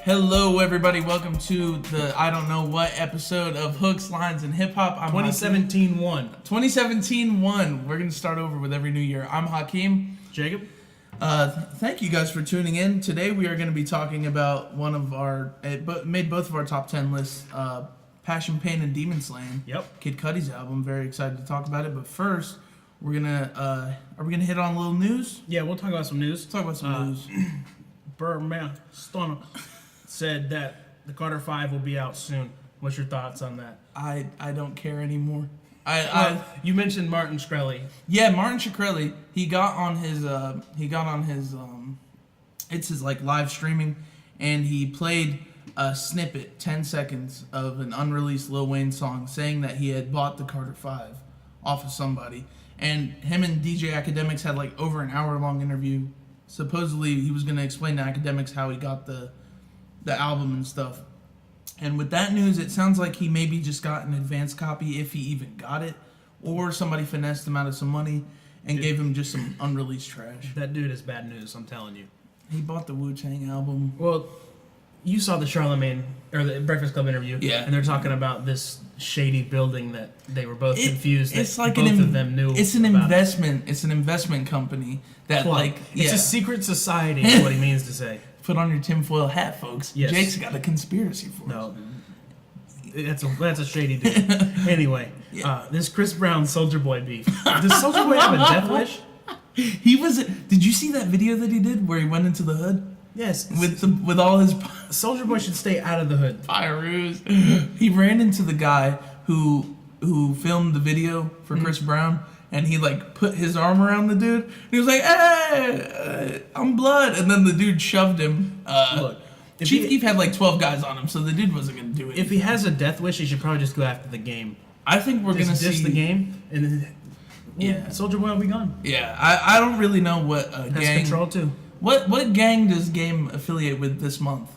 Hello, everybody. Welcome to the I don't know what episode of Hooks, Lines, and Hip Hop. 2017-1. 2017-1. We're going to start over with every new year. I'm Hakeem. Jacob. Thank you guys for tuning in. Today we are going to be talking about one of our, made both of our top 10 lists, Passion, Pain, and Demon Slayin. Yep. Kid Cudi's album. Very excited to talk about it. But first, we're going to, are we going to hit on a little news? Yeah, we'll talk about some news. Let's talk about some news. Birdman Stunna said that the Carter 5 will be out soon. What's your thoughts on that? I don't care anymore. You mentioned Martin Shkreli. Yeah, Martin Shkreli. He got on his it's his like live streaming, and he played a snippet, 10 seconds of an unreleased Lil Wayne song, saying that he had bought the Carter 5 off of somebody, and him and DJ Academics had like over an hour long interview. Supposedly he was going to explain to Academics how he got the album and stuff. And with that news, it sounds like he maybe just got an advance copy, if he even got it, or somebody finessed him out of some money and gave him just some unreleased trash. That dude is bad news, I'm telling you. He bought the Wu-Tang album. Well, you saw the Charlemagne, or the Breakfast Club interview, yeah, and they're talking about this shady building that they were both confused that it's like both of them knew. It's an about. investment. It's an investment company that It's a secret society, is what he means to say. Put on your tinfoil hat, folks. Yes. Jake's got a conspiracy for us. No, that's a shady dude. Anyway, this Chris Brown Soulja Boy beef. Does Soulja Boy have a death wish? Did you see that video that he did where he went into the hood? Yes. With all his Soulja Boy should stay out of the hood. Pyros. He ran into the guy who filmed the video for Chris Brown, and he like put his arm around the dude. And he was like, "Hey, I'm blood," and then the dude shoved him. Look, Chief Keef had like 12 guys on him, so the dude wasn't gonna do it. If he has a death wish, he should probably just go after the game. I think we're gonna see the game, and then Soulja Boy will be gone. Yeah, I don't really know what gang control too. What gang does Game affiliate with this month?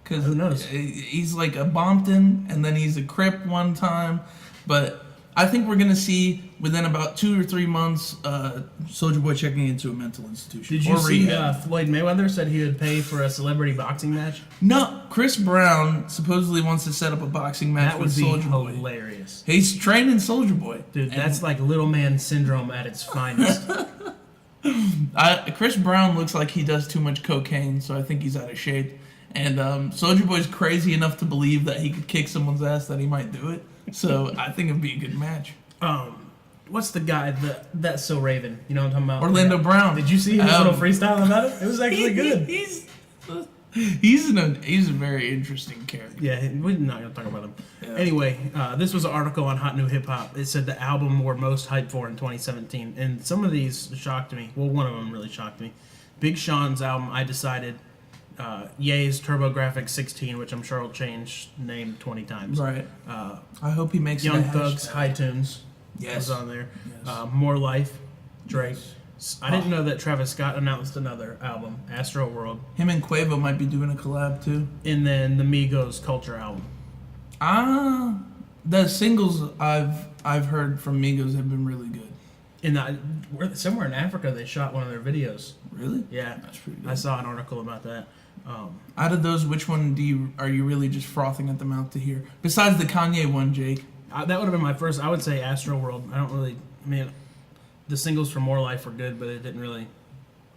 Because who knows? He's like a Bompton, and then he's a Crip one time, but I think we're gonna see within about 2 or 3 months, Soulja Boy checking into a mental institution. Did you see Floyd Mayweather said he would pay for a celebrity boxing match? No, Chris Brown supposedly wants to set up a boxing match with Soulja Boy. That would be hilarious. He's training Soulja Boy, dude. That's like little man syndrome at its finest. Chris Brown looks like he does too much cocaine, so I think he's out of shape. And Soulja Boy's crazy enough to believe that he could kick someone's ass that he might do it. So I think it'd be a good match. What's the guy that's so Raven? You know what I'm talking about? Orlando Brown. Did you see his little freestyle about it? It was actually good. He's a very interesting character. Yeah, we're not gonna talk about him. Yeah. Anyway, this was an article on Hot New Hip Hop. It said the album we're most hyped for in 2017, and some of these shocked me. Well, one of them really shocked me. Big Sean's album, I Decided. Ye's TurboGrafx 16, which I'm sure will change name 20 times. Right. I hope he makes Young Thug's High Tunes. Yes. Was on there. Yes. More Life. Drake. Yes. I didn't know that Travis Scott announced another album, Astro World. Him and Quavo might be doing a collab too. And then the Migos Culture album. The singles I've heard from Migos have been really good. And somewhere in Africa they shot one of their videos. Really? Yeah. That's pretty good. I saw an article about that. Out of those, which one are you really just frothing at the mouth to hear? Besides the Kanye one, Jake. That would have been my first. I would say Astro World. The singles for More Life were good, but it didn't really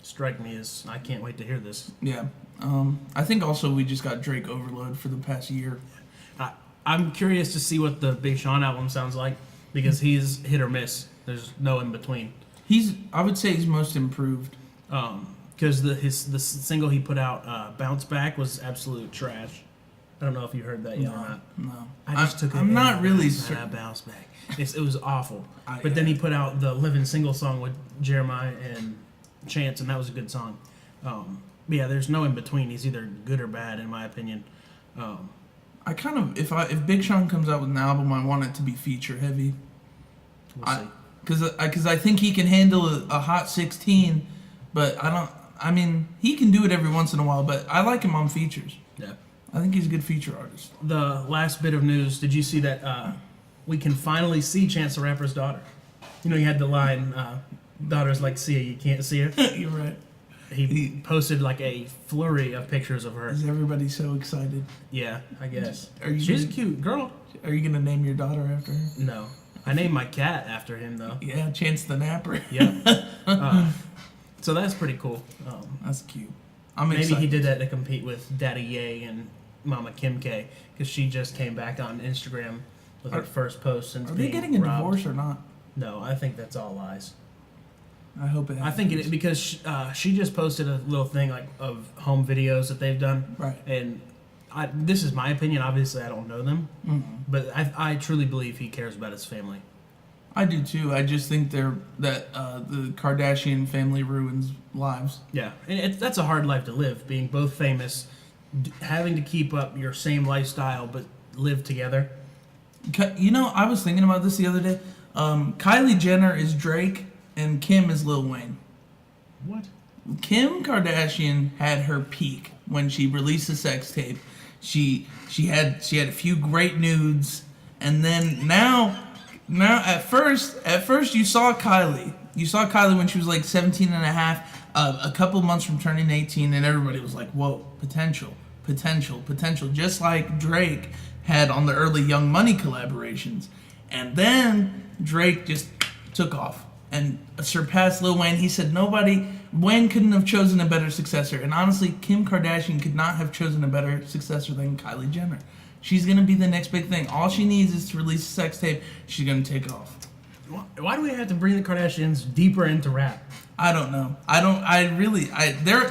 strike me as I can't wait to hear this. Yeah. I think also we just got Drake overload for the past year. I'm curious to see what the Big Sean album sounds like, because he's hit or miss. There's no in between. I would say he's most improved. Because the single he put out, Bounce Back, was absolute trash. I don't know if you heard that yet or not. No. I just took it. I'm not really certain. Bounce Back. It was awful. But then he put out the Living Single song with Jeremiah and Chance, and that was a good song. But yeah, there's no in between. He's either good or bad, in my opinion. I kind of, if Big Sean comes out with an album, I want it to be feature heavy. We'll see. Because I think he can handle a hot 16, but he can do it every once in a while, but I like him on features. Yeah. I think he's a good feature artist. The last bit of news, did you see that we can finally see Chance the Rapper's daughter? You know, you had the line, daughter's like Sia, you can't see her. You're right. He posted like a flurry of pictures of her. Is everybody so excited? Yeah, I guess. She's She's a cute girl. Are you gonna name your daughter after her? No. I named my cat after him, though. Yeah, Chance the Napper. Yeah. So that's pretty cool. That's cute. I'm Maybe excited. he did that to compete with Daddy Ye and Mama Kim K, because she just came back on Instagram with her first post since Are being they getting a robbed. divorce or not? No, I think that's all lies. I hope it happens. I think it because she just posted a little thing like of home videos that they've done, Right. and this is my opinion. Obviously, I don't know them, Mm-hmm. but I truly believe he cares about his family. I do too. I just think that the Kardashian family ruins lives. Yeah, and that's a hard life to live, being both famous, having to keep up your same lifestyle but live together. You know, I was thinking about this the other day. Kylie Jenner is Drake and Kim is Lil Wayne. What? Kim Kardashian had her peak when she released the sex tape. She had a few great nudes, and then now at first you saw Kylie. You saw Kylie when she was like 17 and a half, a couple months from turning 18, and everybody was like, whoa, potential. Just like Drake had on the early Young Money collaborations. And then Drake just took off and surpassed Lil Wayne. He said Wayne couldn't have chosen a better successor. And honestly, Kim Kardashian could not have chosen a better successor than Kylie Jenner. She's going to be the next big thing. All she needs is to release a sex tape. She's going to take off. Why do we have to bring the Kardashians deeper into rap? I don't know.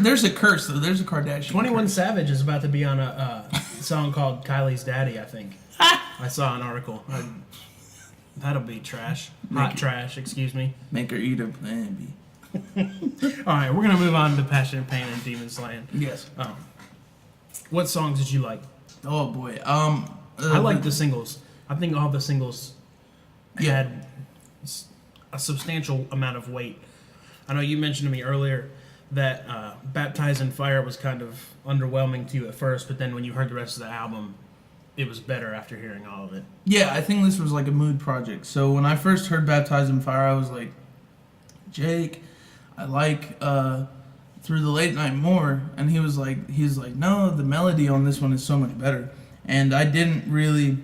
There's a curse, though. There's a Kardashian 21 curse. Savage is about to be on a song called Kylie's Daddy, I think. I saw an article. That'll be trash. Hot trash, excuse me. Make her eat her Plan B. Alright, we're going to move on to Passion and Pain and Demon Slayin. Yes. What songs did you like? Oh, boy. I like the singles. I think all the singles had a substantial amount of weight. I know you mentioned to me earlier that Baptized in Fire was kind of underwhelming to you at first, but then when you heard the rest of the album, it was better after hearing all of it. Yeah, I think this was like a mood project. So when I first heard Baptized in Fire, I was like, Jake, I like Through the Late Night more. And he was like, no, the melody on this one is so much better. And I didn't really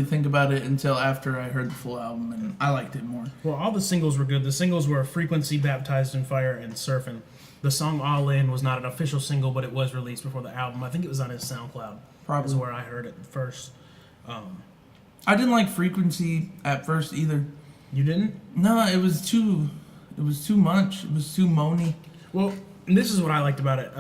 think about it until after I heard the full album, and I liked it more. Well, all the singles were good. The singles were Frequency, Baptized in Fire, and Surfin'. The song All In was not an official single, but it was released before the album. I think it was on his SoundCloud. Probably. Is where I heard it first. I didn't like Frequency at first either. You didn't? No, it was too much. It was too moany. Well, this is what I liked about it.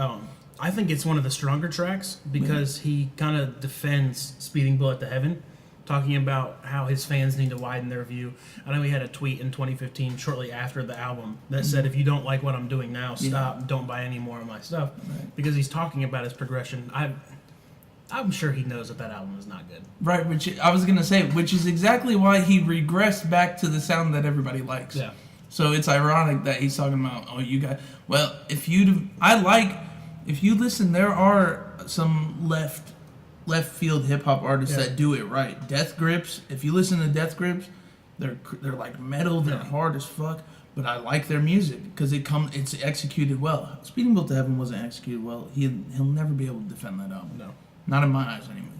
I think it's one of the stronger tracks because he kind of defends Speeding Bullet to Heaven, talking about how his fans need to widen their view. I know he had a tweet in 2015, shortly after the album, that said, if you don't like what I'm doing now, stop, don't buy any more of my stuff. Right. Because he's talking about his progression. I'm sure he knows that album is not good. Right, which I was going to say, which is exactly why he regressed back to the sound that everybody likes. Yeah. So it's ironic that he's talking about, if you listen, there are some left field hip hop artists that do it right. Death Grips, if you listen to Death Grips, they're like metal, they're hard as fuck, but I like their music because it's executed well. Speeding Bullet to Heaven wasn't executed well. He'll never be able to defend that album. No. Not in my eyes, anyways.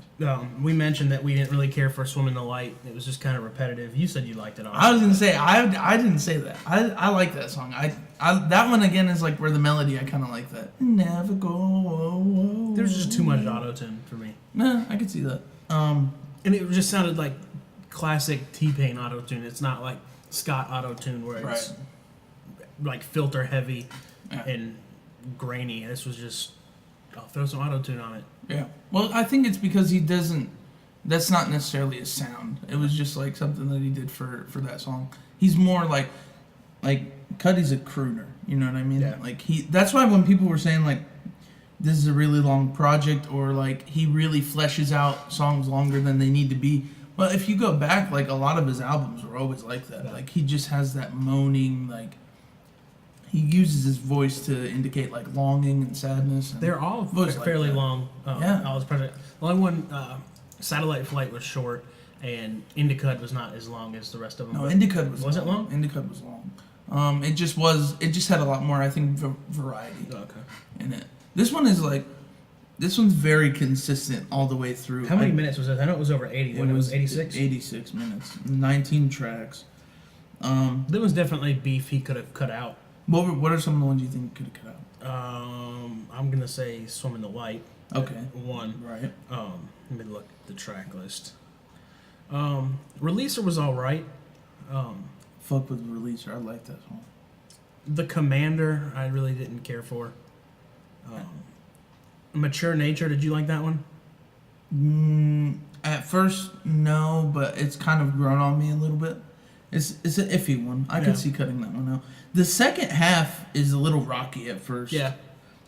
We mentioned that we didn't really care for Swim in the Light. It was just kind of repetitive. You said you liked it all. I was gonna say I didn't say that. I like that song. I that one again is like where the melody. I kind of like that. Never go. There's just too much auto-tune for me. Nah, I could see that. And it just sounded like classic T-Pain auto-tune. It's not like Scott auto-tune where it's like filter heavy and grainy. This was just, I'll throw some auto-tune on it. Yeah. Well, I think it's because he doesn't. That's not necessarily a sound. It was just like something that he did for that song. He's more like Cudi's a crooner. You know what I mean? Yeah. Like That's why when people were saying like this is a really long project or like he really fleshes out songs longer than they need to be. Well, if you go back, like a lot of his albums were always like that. Like he just has that moaning like. He uses his voice to indicate like longing and sadness. And they're all fairly long. All his project. The only one, Satellite Flight, was short, and Indicud was not as long as the rest of them. No, Indicud was it long? Indicud was long. It just had a lot more, I think, variety Okay. in it. This one's very consistent all the way through. How many minutes was it? I know it was over 80. When it was 86? 86 minutes. 19 tracks. There was definitely beef he could have cut out. What are some of the ones you think could have cut out? I'm going to say Swim in the Light. Okay. One. Right. Let me look at the track list. Releaser was alright. Fuck with Releaser. I like that song. The Commander, I really didn't care for. Mature Nature, did you like that one? At first, no, but it's kind of grown on me a little bit. It's an iffy one. I could see cutting that one out. The second half is a little rocky at first. Yeah.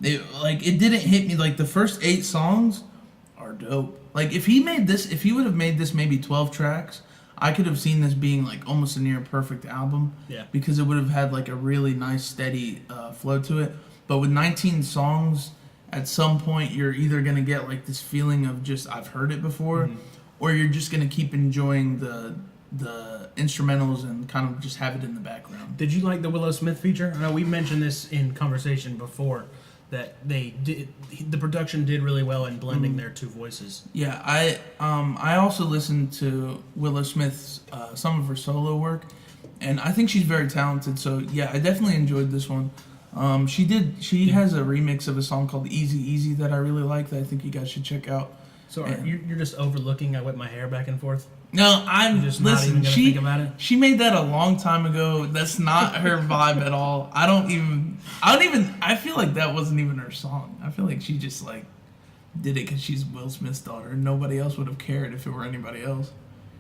It didn't hit me. Like, the first 8 songs are dope. Like, if he would have made this maybe 12 tracks, I could have seen this being like almost a near perfect album. Yeah. Because it would have had like a really nice steady flow to it. But with 19 songs, at some point you're either gonna get like this feeling of just I've heard it before, or you're just gonna keep enjoying the instrumentals and kind of just have it in the background. Did you like the Willow Smith feature? I know we mentioned this in conversation before that the production did really well in blending their two voices. Yeah, I also listened to Willow Smith's some of her solo work, and I think she's very talented. So yeah, I definitely enjoyed this one. She has a remix of a song called Easy Easy that I really like that I think you guys should check out. So you're just overlooking I whip my hair back and forth? No, I'm just not even gonna think about it. She made that a long time ago. That's not her vibe at all. I feel like that wasn't even her song. I feel like she just like did it because she's Will Smith's daughter. Nobody else would have cared if it were anybody else.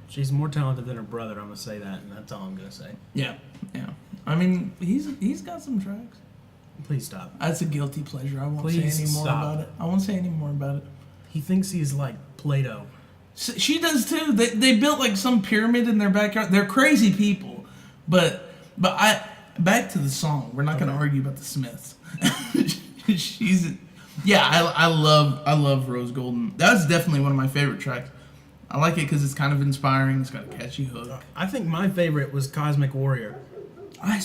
She's more talented than her brother. I'm gonna say that, and that's all I'm gonna say. Yeah. I mean, he's got some tracks. Please stop. That's a guilty pleasure. I won't Please say any more stop. about it. I won't say any more about it. He thinks he's like Play-Doh. She does too. They built like some pyramid in their backyard. They're crazy people, but back to the song. We're not going to argue about the Smiths. I love Rose Golden. That's definitely one of my favorite tracks. I like it because it's kind of inspiring. It's got a catchy hook. I think my favorite was Cosmic Warrior. I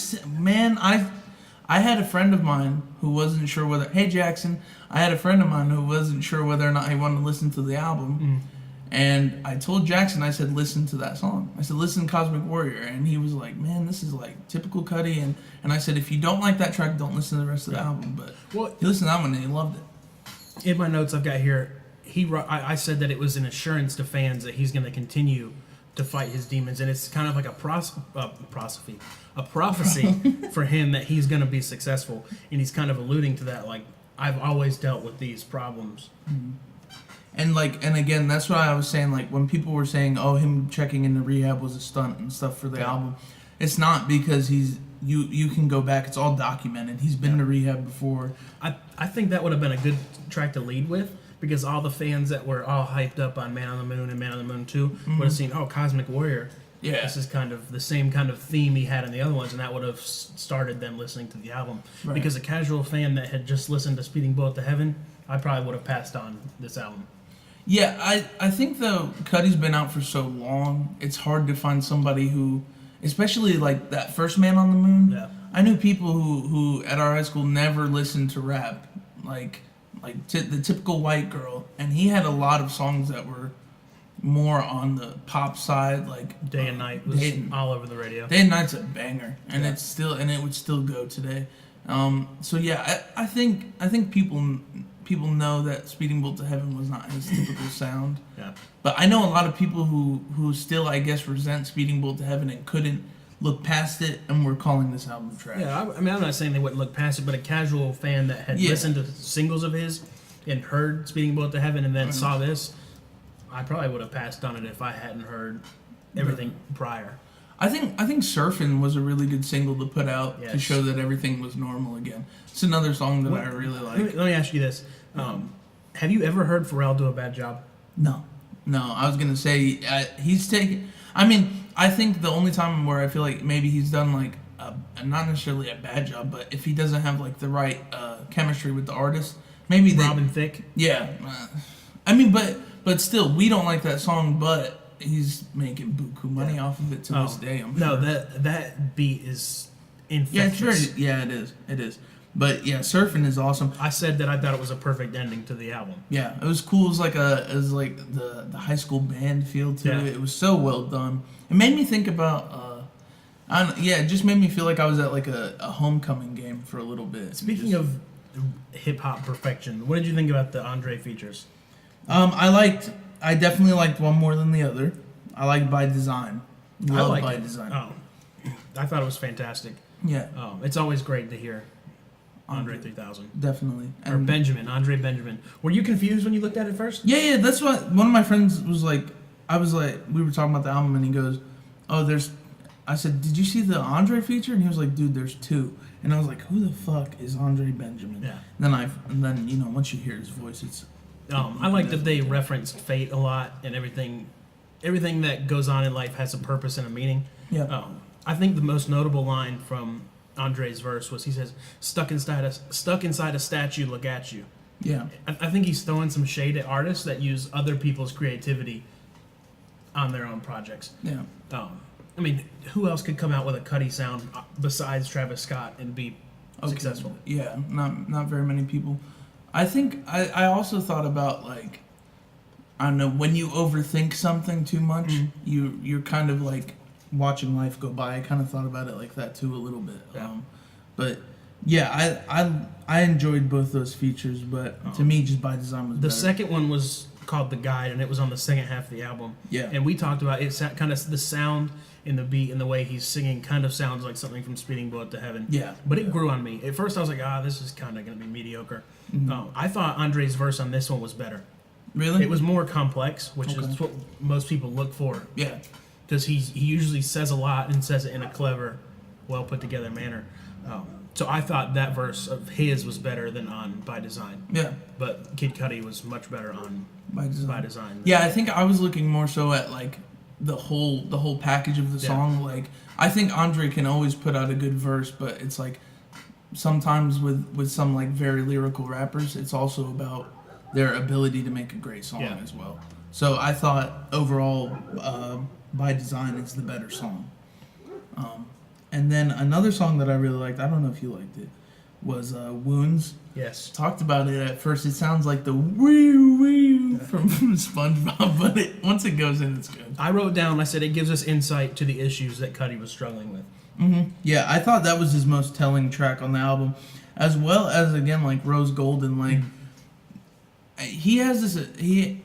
had a friend of mine who wasn't sure whether. Hey Jackson, I had a friend of mine who wasn't sure whether or not he wanted to listen to the album. And I told Jackson, I said, listen to that song. I said, listen to Cosmic Warrior. And he was like, man, this is like typical Cudi. And I said, if you don't like that track, don't listen to the rest of the album. But he listened to that one and he loved it. In my notes I've got here, I said that it was an assurance to fans that he's going to continue to fight his demons. And it's kind of like a prophecy for him that he's going to be successful. And he's kind of alluding to that, like, I've always dealt with these problems. And again, that's why I was saying, like, when people were saying, oh, him checking into rehab was a stunt and stuff for the album, it's not, because you can go back, it's all documented. He's been to rehab before. I think that would have been a good track to lead with, because all the fans that were all hyped up on Man on the Moon and Man on the Moon 2 would have seen, oh, Cosmic Warrior. Yeah. This is kind of the same kind of theme he had in the other ones, and that would have started them listening to the album. Right. Because a casual fan that had just listened to Speeding Bullet to Heaven, I probably would have passed on this album. Yeah, I think, though, Cudi's been out for so long, it's hard to find somebody who, especially like that first Man on the Moon. Yeah. I knew people who at our high school never listened to rap, like the typical white girl, and he had a lot of songs that were more on the pop side, like Day and Night was all over the radio. Day and Night's a banger, and it would still go today. So yeah, I think people know that Speeding Bullet to Heaven was not his typical sound. Yeah. But I know a lot of people who still, I guess, resent Speeding Bullet to Heaven and couldn't look past it, and were calling this album trash. Yeah, I mean, I'm not saying they wouldn't look past it, but a casual fan that had listened to singles of his and heard Speeding Bullet to Heaven and then saw this, I probably would have passed on it if I hadn't heard everything prior. I think Surfin' was a really good single to put out to show that everything was normal again. It's another song that I really like. Let me ask you this. Have you ever heard Pharrell do a bad job? No. I was going to say he's taken... I mean, I think the only time where I feel like maybe he's done like not necessarily a bad job, but if he doesn't have like the right chemistry with the artist, maybe Robin Thicke? Yeah. I mean, but still, we don't like that song, but he's making buku money off of it to this day, I'm sure. No, that beat is infectious. Yeah, it is. It is. But yeah, Surfing is awesome. I said that I thought it was a perfect ending to the album. Yeah, it was cool. It was like the high school band feel to it. It was so well done. It made me think about it just made me feel like I was at like a homecoming game for a little bit. Speaking of hip hop perfection, what did you think about the Andre features? I definitely liked one more than the other. I liked By Design. By Design. Oh, I thought it was fantastic. Yeah. It's always great to hear Andre 3000. Definitely. Or Benjamin, Andre Benjamin. Were you confused when you looked at it first? Yeah, that's what one of my friends was like. We were talking about the album, and he goes, "Oh, I said, "Did you see the Andre feature?" And he was like, "Dude, there's two." And I was like, "Who the fuck is Andre Benjamin?" Yeah. And then once you hear his voice, it's. I like that they referenced fate a lot, and everything that goes on in life has a purpose and a meaning. Yeah. I think the most notable line from Andre's verse was he says, stuck inside a statue, look at you." Yeah. I think he's throwing some shade at artists that use other people's creativity on their own projects. Yeah. I mean, who else could come out with a Cudi sound besides Travis Scott and be successful? Yeah, not very many people. I think I also thought about like, I don't know, when you overthink something too much, you're kind of like watching life go by. I kind of thought about it like that too a little bit. Yeah. But yeah, I enjoyed both those features, but to me, just By Design was the better. second one was called The Guide, and it was on the second half of the album. Yeah. And we talked about it, kind of the sound and the beat and the way he's singing kind of sounds like something from Speeding Bullet to Heaven. Yeah. But it grew on me. At first I was like, this is kind of going to be mediocre. Mm-hmm. I thought Andre's verse on this one was better. Really? It was more complex, which is what most people look for. Yeah. Because he usually says a lot and says it in a clever, well put together manner. So I thought that verse of his was better than on By Design. Yeah. But Kid Cudi was much better on By Design. Yeah, I think I was looking more so at like the whole package of the song. Like, I think Andre can always put out a good verse, but it's like sometimes with some like very lyrical rappers, it's also about their ability to make a great song as well. So I thought overall, By Design is the better song. And then another song that I really liked, I don't know if you liked it, was Wounds. Yes. Talked about it at first. It sounds like the wee wee from SpongeBob, but once it goes in, it's good. I wrote down, I said it gives us insight to the issues that Cudi was struggling with. Mm-hmm. Yeah, I thought that was his most telling track on the album, as well as, again, like Rose Gold and like... He has this.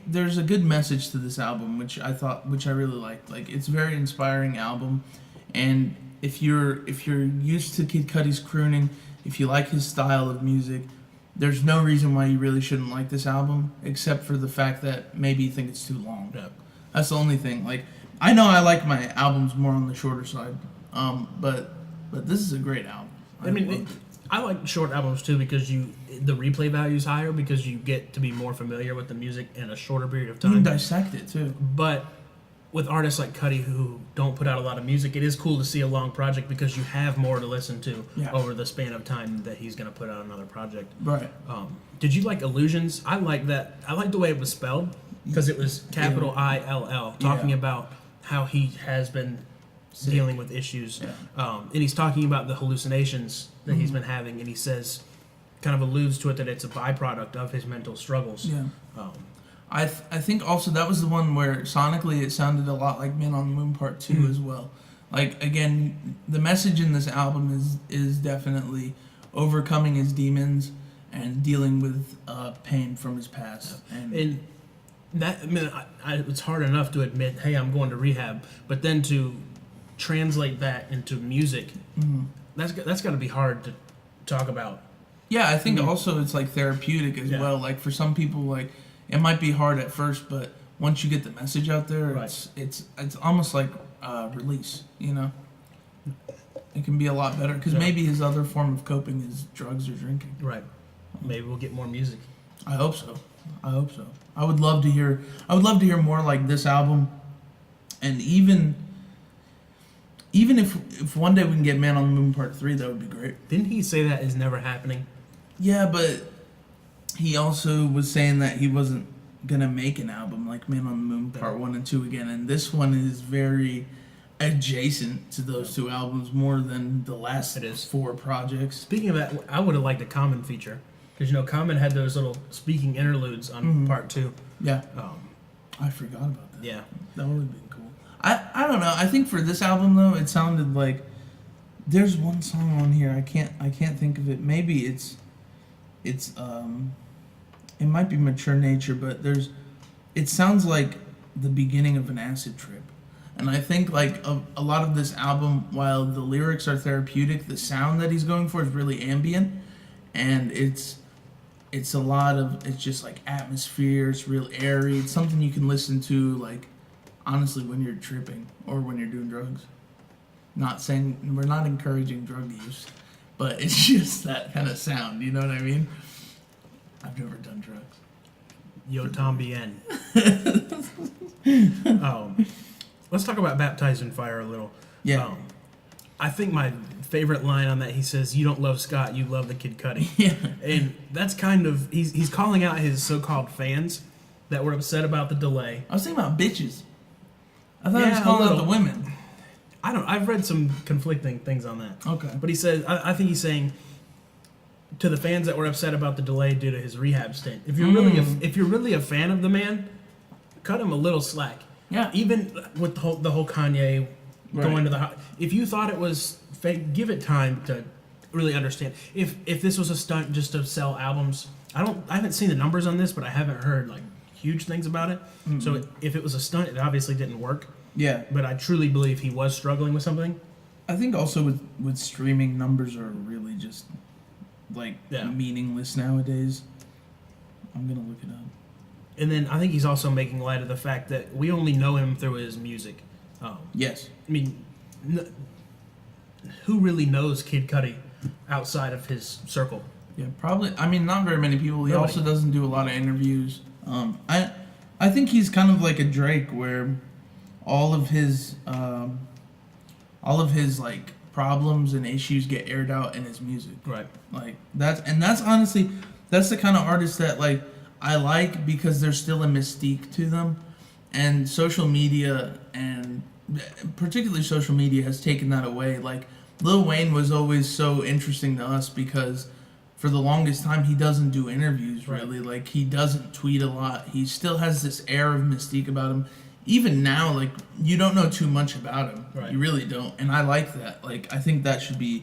There's a good message to this album, which I really liked. Like, it's a very inspiring album, and if you're used to Kid Cudi's crooning, if you like his style of music, there's no reason why you really shouldn't like this album, except for the fact that maybe you think it's too long. Yeah. That's the only thing. Like, I know I like my albums more on the shorter side, but this is a great album. I like short albums too because the replay value is higher because you get to be more familiar with the music in a shorter period of You time. can dissect it too. But with artists like Cudi who don't put out a lot of music, it is cool to see a long project because you have more to listen to over the span of time that he's going to put out another project. Right. Did you like Illusions? I like that. I like the way it was spelled because it was capital ILL, talking about how he has been dealing with issues. Yeah. And he's talking about the hallucinations that he's been having, and he says, kind of alludes to it that it's a byproduct of his mental struggles. Yeah. I think also that was the one where sonically it sounded a lot like Man on the Moon Part 2 as well. Like, again, the message in this album is definitely overcoming his demons and dealing with pain from his past. And that, it's hard enough to admit, hey, I'm going to rehab, but then to translate that into music, that's got to be hard to talk about. Yeah, I think also it's like therapeutic as well. Like, for some people, like, it might be hard at first, but once you get the message out there, it's almost like release, you know? It can be a lot better, because maybe his other form of coping is drugs or drinking. Right. Maybe we'll get more music. I hope so. I would love to hear more like this album, and even if one day we can get Man on the Moon Part 3, that would be great. Didn't he say that is never happening? Yeah, but he also was saying that he wasn't going to make an album like Man on the Moon Part 1 and 2 again, and this one is very adjacent to those two albums more than the last It is. 4 projects. Speaking of that, I would have liked a Common feature because Common had those little speaking interludes on part 2. Yeah, Um, I forgot about that. yeah, That would have been cool. I don't know. I think for this album though, it sounded like there's one song on here. I can't think of it. Maybe it might be Mature Nature, but it sounds like the beginning of an acid trip. And I think like a lot of this album, while the lyrics are therapeutic, the sound that he's going for is really ambient, and it's a lot of, it's just like atmosphere. It's real airy. It's something you can listen to like honestly when you're tripping or when you're doing drugs. Not saying we're not encouraging drug use, but it's just that kind of sound. You know what I mean? I've never done drugs. Yo Tom Bien. Let's talk about Baptized in Fire a little. Yeah. I think my favorite line on that, he says, "You don't love Scott, you love the Kid Cudi." Yeah. And that's kind of, he's calling out his so-called fans that were upset about the delay. I was thinking about bitches. I thought I was Yeah, calling a out little. the women. I've read some conflicting things on that. Okay. But he says, I think he's saying to the fans that were upset about the delay due to his rehab stint, if you're really a fan of the man, cut him a little slack. Yeah. Even with the whole Kanye going to the, if you thought it was fake, give it time to really understand. If this was a stunt just to sell albums, I haven't seen the numbers on this, but I haven't heard like huge things about it. Mm-hmm. So if it was a stunt, it obviously didn't work. Yeah. But I truly believe he was struggling with something. I think also with streaming, numbers are really just like meaningless nowadays. I'm gonna look it up. And then I think he's also making light of the fact that we only know him through his music. Yes. I mean, who really knows Kid Cudi outside of his circle? Yeah, probably. I mean, not very many people. He Nobody. also doesn't do a lot of interviews. I think he's kind of like a Drake, where all of his like problems and issues get aired out in his music. Right. Like that's honestly the kind of artist that like I like, because there's still a mystique to them, and social media, and particularly social media, has taken that away. Like Lil Wayne was always so interesting to us because for the longest time he doesn't do interviews really. Right. Like he doesn't tweet a lot. He still has this air of mystique about him. Even now, like you don't know too much about him. Right. You really don't, and I like that. Like I think that should be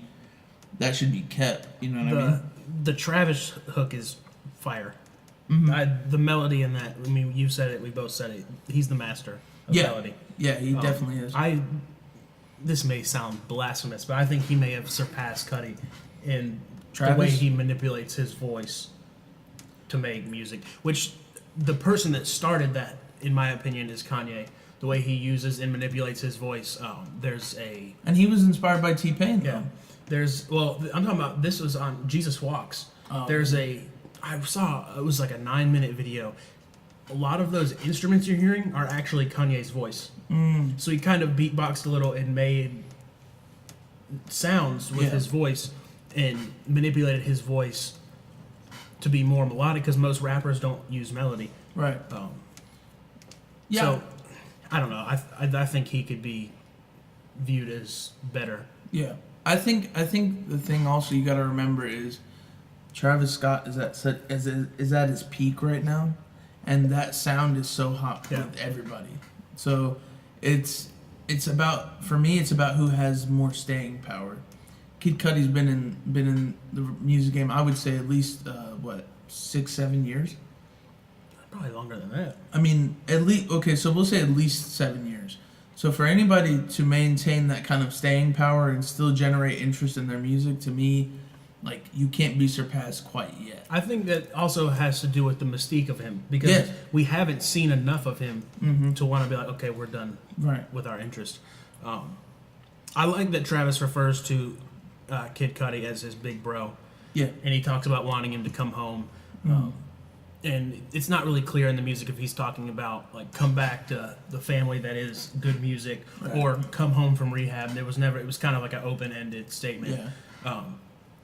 kept. You know what I mean? The Travis hook is fire. Mm-hmm. The melody in that, I mean, you said it, we both said it. He's the master of melody. Yeah, he definitely is. This may sound blasphemous, but I think he may have surpassed Cudi in Travis? the way he manipulates his voice to make music. Which the person that started that, in my opinion, is Kanye. The way he uses and manipulates his voice. And he was inspired by T-Pain, though. Yeah. I'm talking about, this was on Jesus Walks. Oh. I saw, it was like a 9-minute video. A lot of those instruments you're hearing are actually Kanye's voice. So he kind of beatboxed a little and made sounds with his voice and manipulated his voice to be more melodic, because most rappers don't use melody. Right. So, I don't know. I think he could be viewed as better. Yeah. I think the thing also you got to remember is Travis Scott is at his peak right now, and that sound is so hot with everybody. So it's about, for me, it's about who has more staying power. Kid Cudi's been in the music game, I would say at least 6-7 years. Probably longer than that. I mean, at least, okay, so we'll say at least 7 years. So for anybody to maintain that kind of staying power and still generate interest in their music, to me, like, you can't be surpassed quite yet. I think that also has to do with the mystique of him, because we haven't seen enough of him to want to be like, okay, we're done with our interest. I like that Travis refers to Kid Cudi as his big bro. Yeah. And he talks about wanting him to come home. And it's not really clear in the music if he's talking about, like, come back to the family that is good music, or come home from rehab. It was kind of like an open-ended statement. Yeah.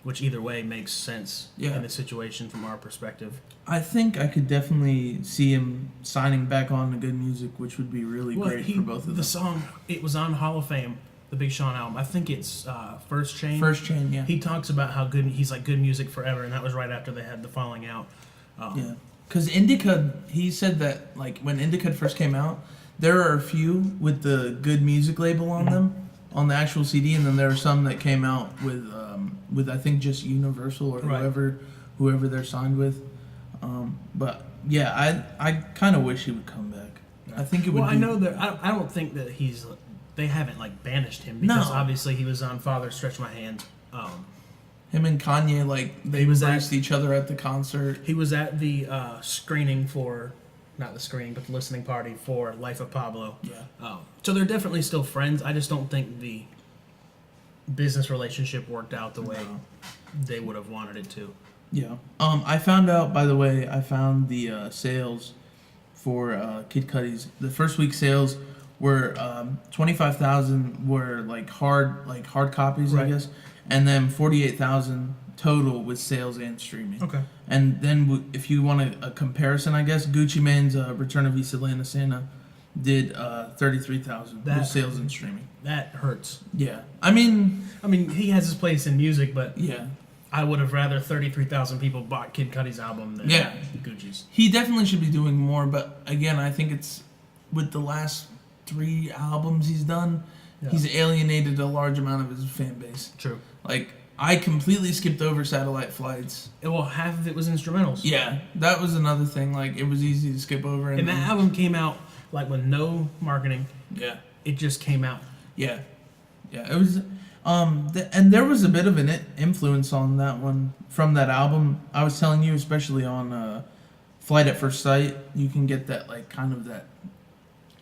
which either way makes sense Yeah. in the situation from our perspective. I think I could definitely see him signing back on to Good Music, which would be really great for both of them. The song, it was on Hall of Fame, the Big Sean album. I think it's First Chain. First Chain, yeah. He talks about how good he's like good music forever, and that was right after they had the falling out. Yeah, because Indica, he said that like when Indica first came out, there are a few with the Good Music label on them on the actual CD, and then there are some that came out with I think just Universal or whoever they're signed with. But yeah, I kind of wish he would come back. I think it would. Well, I know that I don't think that they haven't like banished him because obviously he was on Father Stretch My Hand. Him and Kanye, like, they embraced each other at the concert. He was at the screening for, not the screening, but the listening party for Life of Pablo. Yeah. So they're definitely still friends. I just don't think the business relationship worked out the way they would have wanted it to. Yeah. I found out, by the way, the sales for Kid Cudi's. The first week sales were 25,000 were like hard copies, I guess. And then 48,000 total with sales and streaming. Okay. And then if you want a comparison, I guess, Gucci Mane's Return of Iselena Santa did 33,000 with sales and streaming. That hurts. Yeah. I mean, he has his place in music, but yeah, I would have rather 33,000 people bought Kid Cudi's album than Gucci's. He definitely should be doing more, but again, I think it's with the last 3 albums he's done, he's alienated a large amount of his fan base. True. Like, I completely skipped over Satellite Flights. Well, half of it was instrumentals. Yeah, that was another thing. Like, it was easy to skip over. And that album came out, like, with no marketing. Yeah. It just came out. Yeah. Yeah, it was... and there was a bit of an influence on that one from that album. I was telling you, especially on Flight at First Sight, you can get that, like, kind of that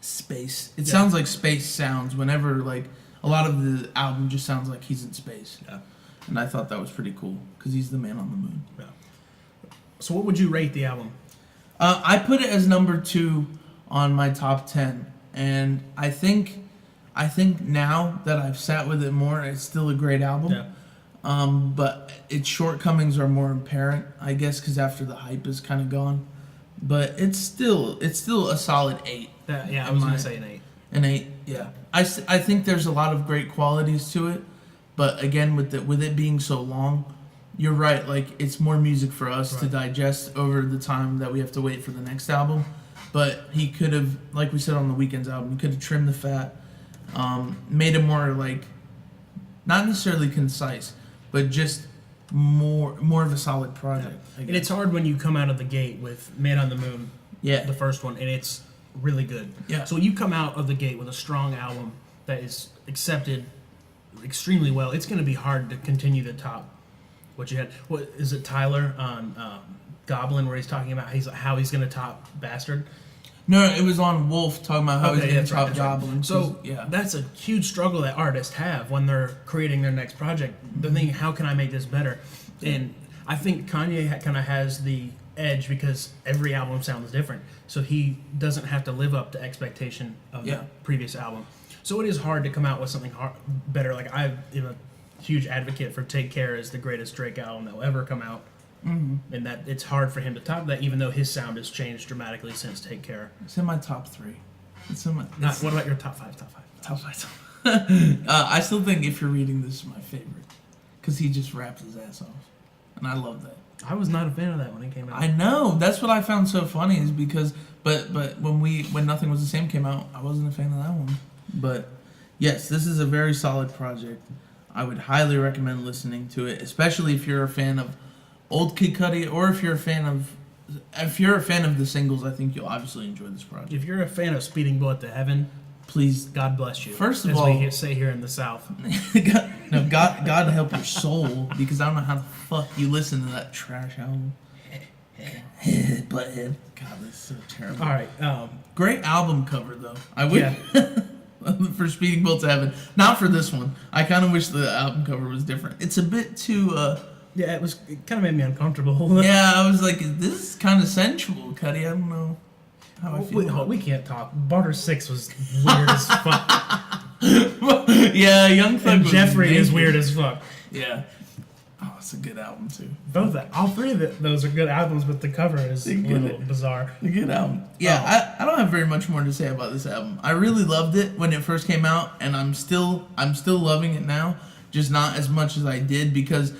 space. It sounds like space sounds whenever, like, a lot of the album just sounds like he's in space. Yeah. And I thought that was pretty cool because he's the man on the moon. Yeah. So what would you rate the album? I put it as number 2 on my top 10, and I think now that I've sat with it more, it's still a great album. Yeah. But its shortcomings are more apparent, I guess, because after the hype is kind of gone. But it's still a solid 8. I was gonna say an 8. An 8, yeah. I think there's a lot of great qualities to it, but again, with it being so long, you're right. Like, it's more music for us to digest over the time that we have to wait for the next album. But he could have, like we said on the Weeknd's album, he could have trimmed the fat, made it more, like, not necessarily concise, but just more of a solid project. Yeah. And it's hard when you come out of the gate with Man on the Moon, the first one, and it's really good. Yeah. So when you come out of the gate with a strong album that is accepted extremely well, it's going to be hard to continue to top what you had. What is it, Tyler on Goblin, where he's talking about how he's going to top Bastard? No, it was on Wolf talking about how he's going to top right. Goblin. So that's a huge struggle that artists have when they're creating their next project. They're thinking, how can I make this better? And I think Kanye kind of has the edge because every album sounds different. So he doesn't have to live up to expectation of the previous album. So it is hard to come out with something better. Like, I'm a huge advocate for Take Care as the greatest Drake album that will ever come out. Mm-hmm. And that it's hard for him to top that, even though his sound has changed dramatically since Take Care. It's in my top 3. What about your top 5? Top 5. I still think If You're Reading This is my favorite because he just raps his ass off. And I love that. I was not a fan of that when it came out. I know. That's what I found so funny is because, but when Nothing Was the Same came out, I wasn't a fan of that one. But yes, this is a very solid project. I would highly recommend listening to it, especially if you're a fan of old Kid Cudi, or if you're a fan of the singles. I think you'll obviously enjoy this project. If you're a fan of Speeding Bullet to Heaven, please, God bless you. First of as all, we say here in the South, God help your soul, because I don't know how the fuck you listen to that trash album. Butthead. God, that's so terrible. All right, great album cover though. I wish for Speeding Bullet to Heaven, not for this one. I kind of wish the album cover was different. It's a bit too. It kind of made me uncomfortable. Yeah, I was like, this is kind of sensual, Cudi. I don't know how I feel. We can't talk. Barter 6 was weird as fuck. Yeah, Young Thug and Jeffrey is weird as fuck. Yeah. Oh, it's a good album too. All three of those are good albums, but the cover is a little bizarre. A good album. Yeah, I don't have very much more to say about this album. I really loved it when it first came out, and I'm still loving it now, just not as much as I did because,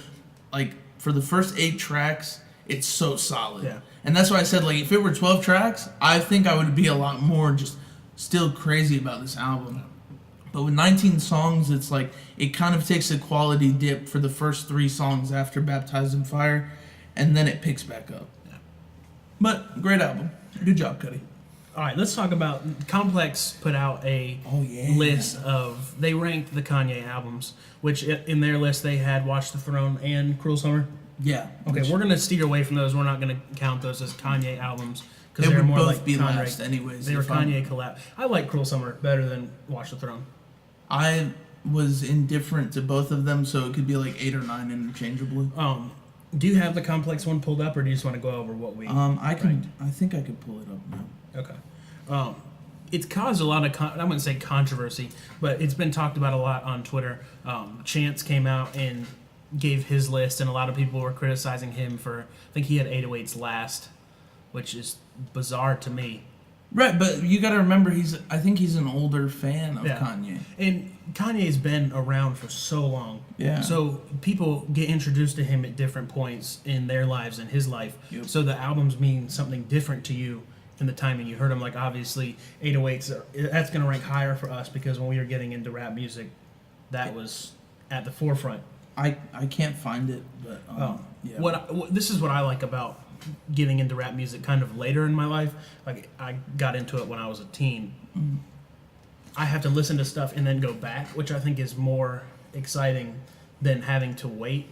like, for the first 8 tracks, it's so solid. Yeah. And that's why I said, like, if it were 12 tracks, I think I would be a lot more just still crazy about this album. But with 19 songs, it's like it kind of takes a quality dip for the first 3 songs after Baptized in Fire, and then it picks back up. Yeah. But great album. Good job, Cudi. All right, let's talk about Complex put out a list of, they ranked the Kanye albums, which in their list they had Watch the Throne and Cruel Summer. Yeah. Okay, we're going to steer away from those. We're not going to count those as Kanye albums. They They're would more both like be Kanye, last anyways. They were Kanye collab. I like Cruel Summer better than Watch the Throne. I was indifferent to both of them, so it could be like 8 or 9 interchangeably. Do you have the Complex one pulled up, or do you just want to go over what we? I think I could pull it up now. Okay. It's caused a lot of I wouldn't say controversy, but it's been talked about a lot on Twitter. Chance came out and gave his list, and a lot of people were criticizing him for. I think he had 808s last, which is bizarre to me. Right, but you got to remember I think he's an older fan of Kanye. And Kanye's been around for so long. Yeah. So people get introduced to him at different points in their lives and his life. Yep. So the albums mean something different to you in the timing you heard them. Like obviously 808s, that's going to rank higher for us because when we were getting into rap music, that was at the forefront. I can't find it, but yeah. This is what I like about getting into rap music kind of later in my life. Like I got into it when I was a teen. Mm-hmm. I have to listen to stuff and then go back, which I think is more exciting than having to wait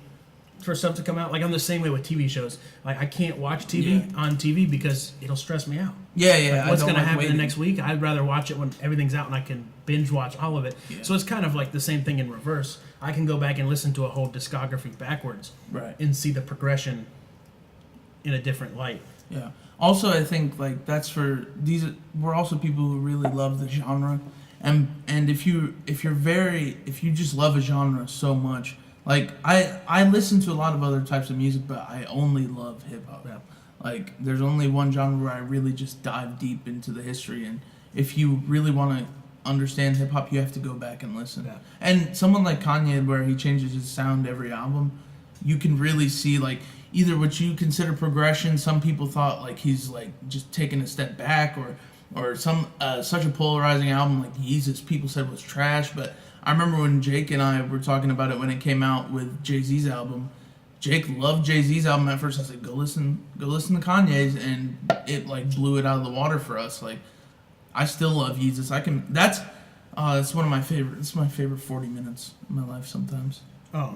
for stuff to come out. Like I'm the same way with TV shows. Like I can't watch TV on TV because it'll stress me out. Yeah. Like, what's going to happen the next week? I'd rather watch it when everything's out and I can binge watch all of it. Yeah. So it's kind of like the same thing in reverse. I can go back and listen to a whole discography backwards, and see the progression in a different light. Yeah. Also, I think like that's for these. We're also people who really love the genre, and if you just love a genre so much, like I listen to a lot of other types of music, but I only love hip hop. Yeah. Like there's only one genre where I really just dive deep into the history, and if you really want to understand hip hop, you have to go back and listen. Yeah. And someone like Kanye, where he changes his sound every album, you can really see like. Either what you consider progression, some people thought like he's like just taking a step back, or some such a polarizing album like Yeezus people said was trash. But I remember when Jake and I were talking about it when it came out with Jay-Z's album. Jake loved Jay-Z's album at first. I said, go listen to Kanye's, and it like blew it out of the water for us. Like I still love Yeezus. That's one of my favorite. It's my favorite 40 minutes of my life. Sometimes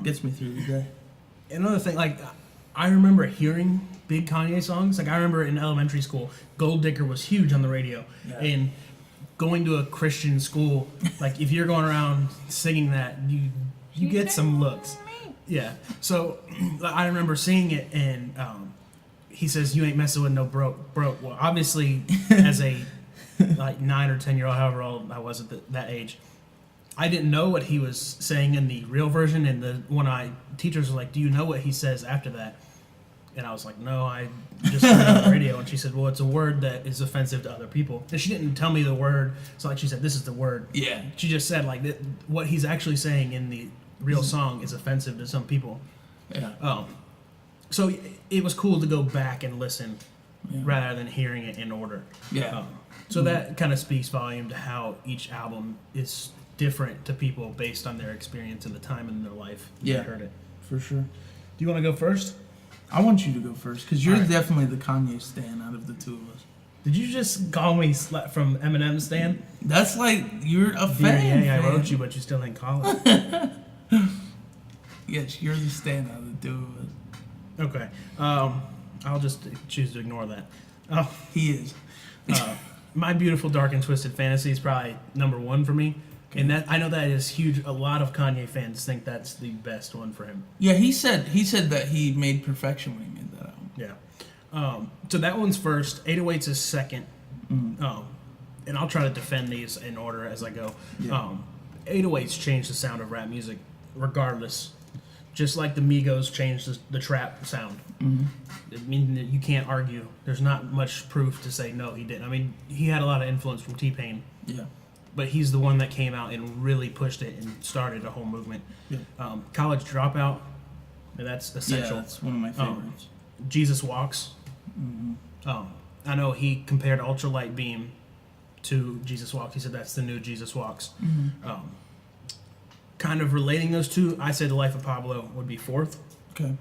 gets me through the day. Another thing, like. I remember hearing big Kanye songs. Like I remember in elementary school, Gold Digger was huge on the radio. Yeah. And going to a Christian school, like if you're going around singing that, you get some looks. Yeah. So I remember seeing it, and he says, "You ain't messing with no broke." Well, obviously, as a like 9 or 10-year-old, however old I was at that age, I didn't know what he was saying in the real version, and teachers were like, "Do you know what he says after that?" And I was like, "No, I just heard it on the radio." And she said, "Well, it's a word that is offensive to other people." And she didn't tell me the word. So like she said, "This is the word." Yeah. She just said like what he's actually saying in the real song is offensive to some people. Yeah. So it was cool to go back and listen rather than hearing it in order. Yeah. So that kind of speaks volume to how each album is different to people based on their experience and the time in their life they heard it. For sure. Do you want to go first? I want you to go first because you're definitely the Kanye stan out of the two of us. Did you just call me from Eminem stan? That's like you're a fan. I wrote you, but you still didn't call it. Yes, you're the stan out of the two of us. Okay. I'll just choose to ignore that. He is. My Beautiful Dark and Twisted Fantasy is probably number 1 for me. Okay. And that I know that is huge. A lot of Kanye fans think that's the best one for him. Yeah, he said that he made Perfection when he made that album. Yeah. So that one's first. 808s is second. Mm-hmm. And I'll try to defend these in order as I go. Yeah. 808s changed the sound of rap music, regardless. just like the Migos changed the trap sound. Mm-hmm. I mean, you can't argue. There's not much proof to say no, he didn't. I mean, he had a lot of influence from T-Pain. Yeah. But he's the one that came out and really pushed it and started a whole movement. Yeah. College Dropout, that's essential. Yeah, that's one of my favorites. Jesus Walks. Mm-hmm. I know he compared Ultralight Beam to Jesus Walks. He said that's the new Jesus Walks. Mm-hmm. Kind of relating those two, I say The Life of Pablo would be fourth. Okay.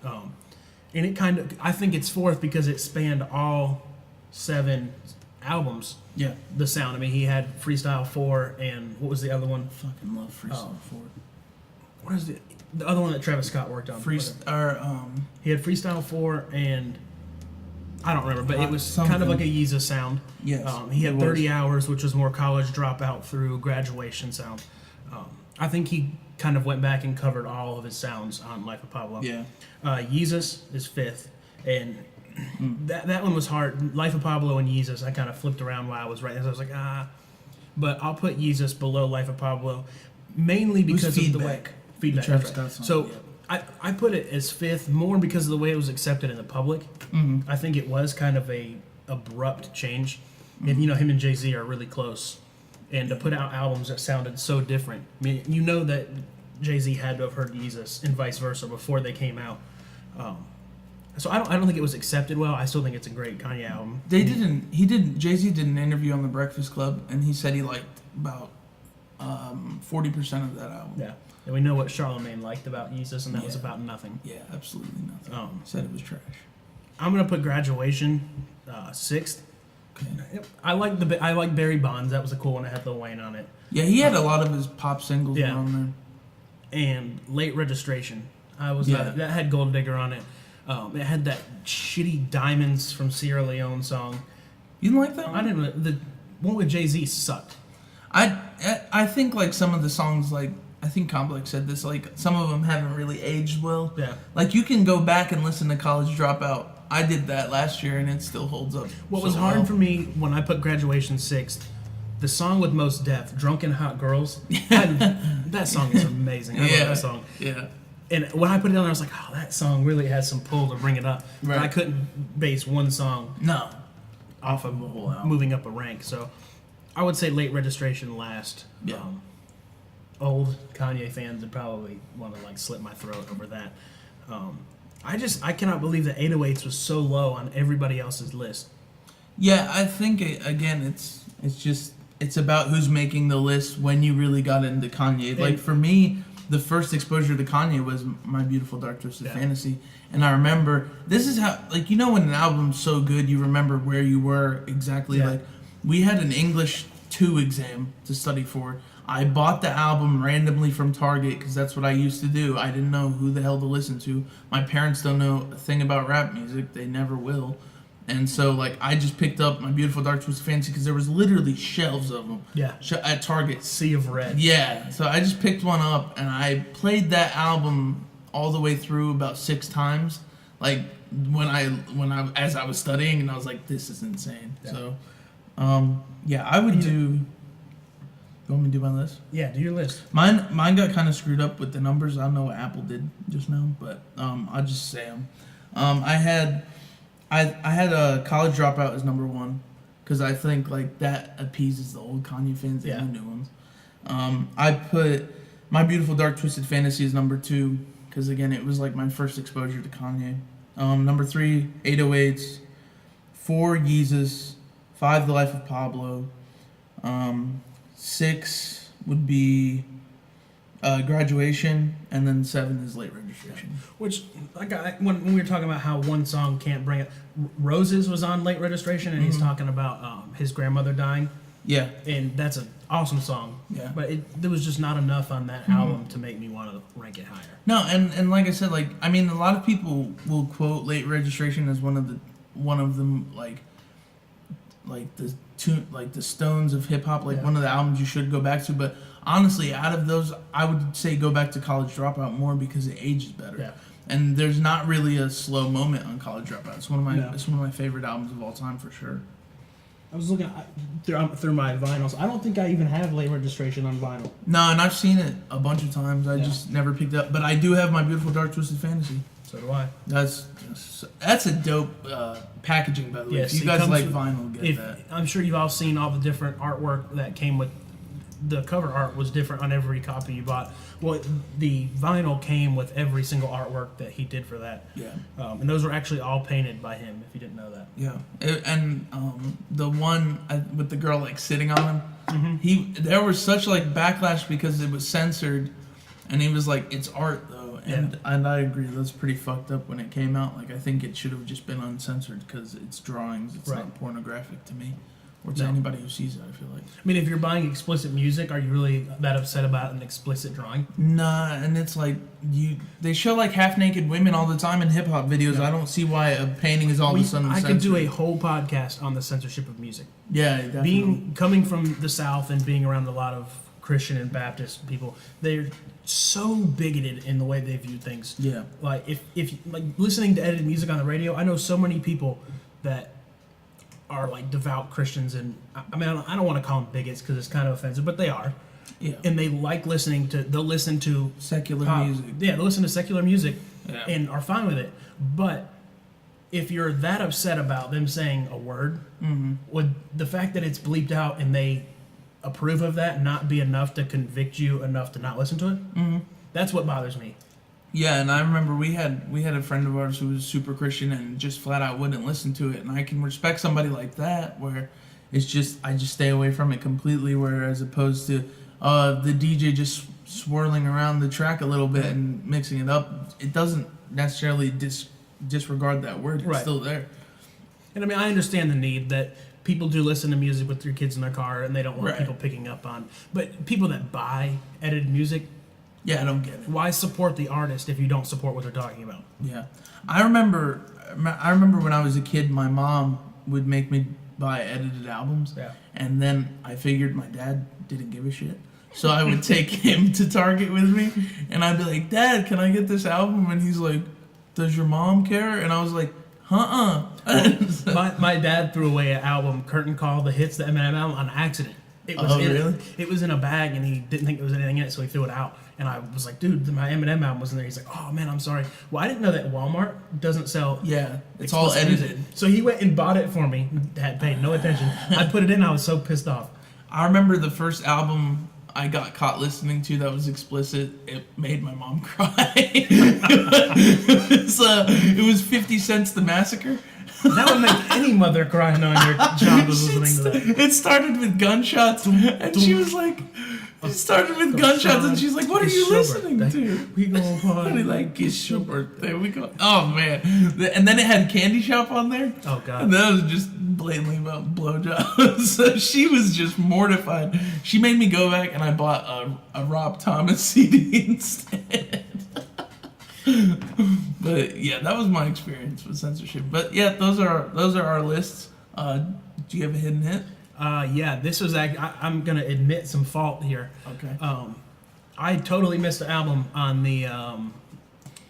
And it kind of, I think it's fourth because it spanned all 7 albums. Yeah. The sound. I mean, he had Freestyle 4 and what was the other one? Fucking love Freestyle 4. What is the other one that Travis Scott worked on? He had Freestyle 4 and I don't remember, but it was something. kind of like a Yeezus sound. Yes. He had 30 Hours, which was more College Dropout through Graduation sound. I think he kind of went back and covered all of his sounds on Life of Pablo. Yeah. Yeezus is fifth, and that one was hard. Life of Pablo and Yeezus, I kind of flipped around while I was writing. So I was like, but I'll put Yeezus below Life of Pablo, mainly because of the way feedback. Travis Right. Scott So yeah. I put it as fifth more because of the way it was accepted in the public. Mm-hmm. I think it was kind of a abrupt change, and him and Jay-Z are really close. And to put out albums that sounded so different. I mean, you know that Jay-Z had to have heard Yeezus and vice versa before they came out. So I don't think it was accepted well. I still think it's a great Kanye album. Jay-Z did an interview on The Breakfast Club, and he said he liked about 40% of that album. Yeah. And we know what Charlamagne liked about Yeezus, and that was about nothing. Yeah, absolutely nothing. He said it was trash. I'm going to put Graduation sixth. Okay. I like Barry Bonds. That was a cool one. It had Lil Wayne on it. Yeah, he had a lot of his pop singles on there. And Late Registration. That had Gold Digger on it. It had that shitty Diamonds from Sierra Leone song. You didn't like that one? I didn't. The one with Jay-Z sucked. I think like some of the songs, like I think Complex said this, like some of them haven't really aged well. Yeah. Like you can go back and listen to College Dropout. I did that last year and it still holds up. What was hard for me when I put Graduation sixth, the song with Mos Def, Drunken Hot Girls, that song is amazing. I love that song. Yeah. And when I put it on there, I was like, oh, that song really has some pull to bring it up. Right. But I couldn't base one song off of moving up a rank. So I would say Late Registration last. Yeah. Old Kanye fans would probably want to like slit my throat over that. I cannot believe that 808s was so low on everybody else's list. Yeah, I think it's about who's making the list when you really got into Kanye. Like for me, the first exposure to Kanye was My Beautiful Dark Twisted Fantasy, and I remember this is how like when an album's so good, you remember where you were exactly. Like we had an English 2 exam to study for. I bought the album randomly from Target because that's what I used to do. I didn't know who the hell to listen to. My parents don't know a thing about rap music. They never will. And so, like, I just picked up My Beautiful Dark Twisted Fantasy because there was literally shelves of them at Target. Sea of Red. Yeah. So I just picked one up and I played that album all the way through about 6 times. Like, as I was studying, and I was like, this is insane. Yeah. So, I would do... You want me to do my list? Yeah, do your list. Mine got kind of screwed up with the numbers. I don't know what Apple did just now, but I'll just say them. I had a College Dropout as number 1 because I think like that appeases the old Kanye fans and the new ones. I put My Beautiful Dark Twisted Fantasy as number 2 because again it was like my first exposure to Kanye. Number 3, 808s. 4, Yeezus. 5, The Life of Pablo. 6 would be Graduation, and then 7 is Late Registration. Which, like, when we were talking about how one song can't bring it, Roses was on Late Registration, and he's talking about his grandmother dying. Yeah. And that's an awesome song. Yeah. But there was just not enough on that album to make me want to rank it higher. No, and like I said, like, I mean, a lot of people will quote Late Registration as one of them, like the Stones of hip hop, one of the albums you should go back to. But honestly, out of those, I would say go back to College Dropout more because it ages better. Yeah. And there's not really a slow moment on College Dropout. It's one of my favorite albums of all time for sure. I was looking through my vinyls. I don't think I even have late registration on vinyl. No, and I've seen it a bunch of times. I just never picked it up. But I do have My Beautiful Dark Twisted Fantasy. So do I. That's a dope packaging, by the way. Yes, if you guys like vinyl, get that. I'm sure you've all seen all the different artwork that came with. The cover art was different on every copy you bought. Well, the vinyl came with every single artwork that he did for that. Yeah. And those were actually all painted by him, if you didn't know that. Yeah. And the one with the girl like sitting on him, there was such like backlash because it was censored, and he was like, "It's art though," and I agree. That's pretty fucked up when it came out. Like I think it should have just been uncensored because it's drawings. It's not pornographic to me. Or to anybody who sees it, I feel like. I mean, if you're buying explicit music, are you really that upset about an explicit drawing? Nah, and it's like they show like half-naked women all the time in hip-hop videos. I don't see why a painting is all of a sudden censored. I could do a whole podcast on the censorship of music. Yeah, definitely. Coming from the South and being around a lot of Christian and Baptist people, they're so bigoted in the way they view things. Yeah. Like, if like listening to edited music on the radio, I know so many people that are like devout Christians, and I mean I don't want to call them bigots because it's kind of offensive, but they are. Yeah. And they like they'll listen to secular music. Yeah, they'll listen to secular music and are fine with it. But if you're that upset about them saying a word, would the fact that it's bleeped out and they approve of that not be enough to convict you enough to not listen to it? That's what bothers me. Yeah, and I remember we had a friend of ours who was super Christian and just flat out wouldn't listen to it, and I can respect somebody like that where it's just I just stay away from it completely, where as opposed to the DJ just swirling around the track a little bit and mixing it up, it doesn't necessarily disregard that word. It's still there. And I mean, I understand the need that people do listen to music with their kids in their car and they don't want people picking up on, but people that buy edited music. Yeah, I don't get it. Why support the artist if you don't support what they're talking about? Yeah. I remember when I was a kid, my mom would make me buy edited albums. Yeah. And then I figured my dad didn't give a shit. So I would take him to Target with me, and I'd be like, "Dad, can I get this album?" And he's like, "Does your mom care?" And I was like, My dad threw away an album, Curtain Call, the hits, the Eminem album, on accident. It was in a bag, and he didn't think there was anything in it, so he threw it out. And I was like, "Dude, my Eminem album wasn't there." He's like, "Oh man, I'm sorry." Well, I didn't know that Walmart doesn't sell. Yeah, it's all edited. Music. So he went and bought it for me. Had paid no attention. I put it in. I was so pissed off. I remember the first album I got caught listening to that was explicit. It made my mom cry. It was 50 Cent's The Massacre. That would make any mother cry knowing your child was listening to that. It started with gunshots, and she was like, "It started with gunshots," and she's like, "What are you listening to?" We go party like it's your birthday. We go. Oh man! And then it had Candy Shop on there. Oh god! And that was just blatantly about blowjobs. So she was just mortified. She made me go back, and I bought a Rob Thomas CD instead. But yeah, that was my experience with censorship. But yeah, those are our lists. Do you have a hidden hit? Yeah, this was I'm gonna admit some fault here. Okay. I totally missed the album on the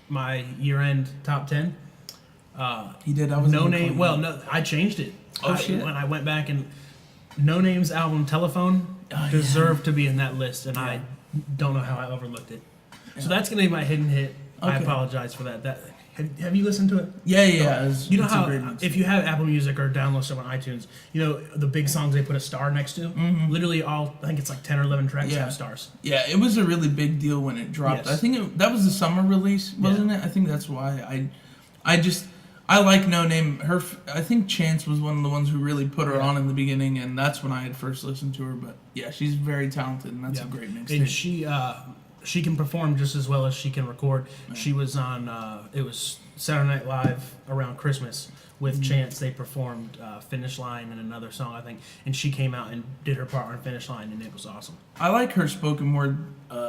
my year-end top 10. He did. I was Noname. Well, no, I changed it. Shit. When I went back and Noname's album Telefone deserved to be in that list, and I don't know how I overlooked it. Yeah. So that's gonna be my hidden hit. Okay. I apologize for that. Have you listened to it? Yeah. You know how if you have Apple Music or download stuff on iTunes, you know the big songs they put a star next to. Mm-hmm. Literally I think it's like 10 or 11 tracks have stars. Yeah, it was a really big deal when it dropped. Yes. I think that was the summer release, wasn't it? I think that's why I like Noname. I think Chance was one of the ones who really put her on in the beginning, and that's when I had first listened to her. But yeah, she's very talented, and that's a great mixtape. And she can perform just as well as she can record. Yeah. She was on, it was Saturday Night Live around Christmas with Chance. They performed Finish Line and another song, I think. And she came out and did her part on Finish Line, and it was awesome. I like her spoken word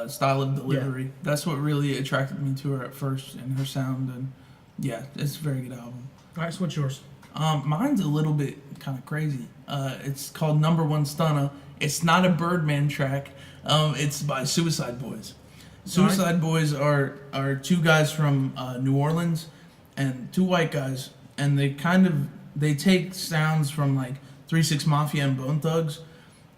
style of delivery. Yeah. That's what really attracted me to her at first, and her sound. And yeah, it's a very good album. All right, so what's yours? Mine's a little bit kind of crazy. It's called Number One Stunna. It's not a Birdman track. It's by Suicide Boys. Suicide Boys are two guys from New Orleans and two white guys, and they take sounds from like 3 6 Mafia and Bone Thugs,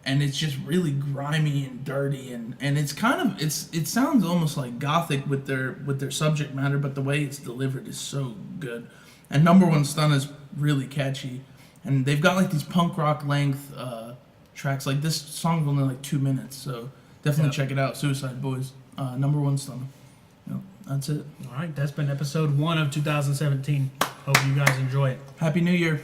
and it's just really grimy and dirty, and it's kind of it sounds almost like gothic with their subject matter, but the way it's delivered is so good. And Number One Stunna is really catchy, and they've got like these punk rock length tracks. Like this song's only like 2 minutes, so definitely check it out. Suicide Boys, Number One Stunna. Yep, that's it. All right, that's been episode 1 of 2017. Hope you guys enjoy it. Happy New Year.